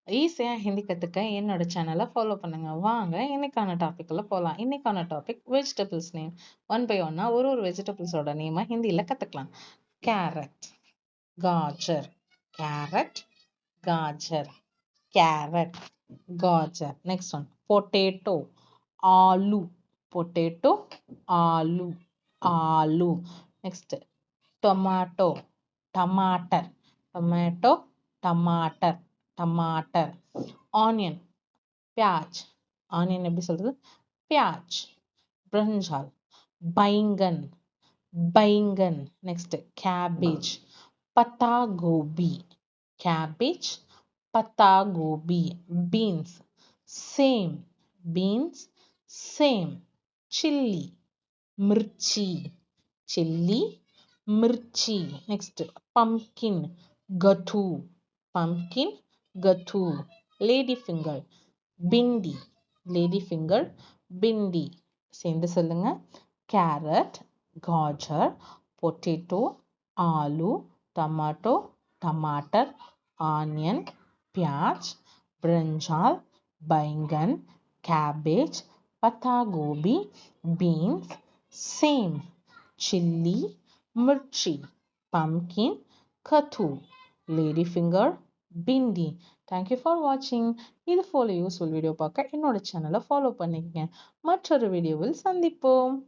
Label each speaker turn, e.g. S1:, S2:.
S1: ஈஸியா ஹிந்தி கத்துக்க என்னோட சேனலை ஃபாலோ பண்ணுங்க. வாங்க இன்னைக்கான டாபிக்ல போலாம். இன்னைக்கான topic vegetables name. One by ஒன்னா ஒரு வெஜிடபிள்ஸோட நேமை ஹிந்தியில கத்துக்கலாம். கேரட், காஜர், கேரட், காஜர், கேரட், காஜர். நெக்ஸ்ட் ஒன் பொட்டேட்டோ, ஆலு, பொட்டேட்டோ, ஆலு, ஆலு. நெக்ஸ்ட் டொமாட்டோ, டமாட்டர், டொமேட்டோ, டமாட்டர், டமாட்டர். ஆனியன், பியாஜ், ஆனியன் எப்படி சொல்றது? பியாஜ். பிரிஞ்சால், பைங்கன், பைங்கன். நெக்ஸ்ட் கேபேஜ், பத்தா கோபி, கேபேஜ், பத்தா கோபி. பீன்ஸ், சேம், பீன்ஸ், சேம். சில்லி, மிர்ச்சி, சில்லி, மிர்ச்சி. நெக்ஸ்ட் பம்கின், கட்டு, பம்கின், கட்டு. லேடி ஃபிங்கர், பிண்டி, லேடி ஃபிங்கர், பிண்டி. சேர்ந்து சொல்லுங்க. கேரட், காஜர், பொட்டேட்டோ, ஆலு, டமாட்டோ, டமாட்டர், ஆனியன், பியாஜ், பிரிஞ்சால், பைங்கன், கேபேஜ், பத்தா கோபி, பீன்ஸ், சேம், chilli, mirchi, pumpkin, kathu, ladyfinger, bindi. Thank you for watching. இது போல யூஸ்ஃபுல் வீடியோ பார்க்க என்னோட சேனலை ஃபாலோ பண்ணிக்கங்க. மற்றொரு வீடியோவில் சந்திப்போம்.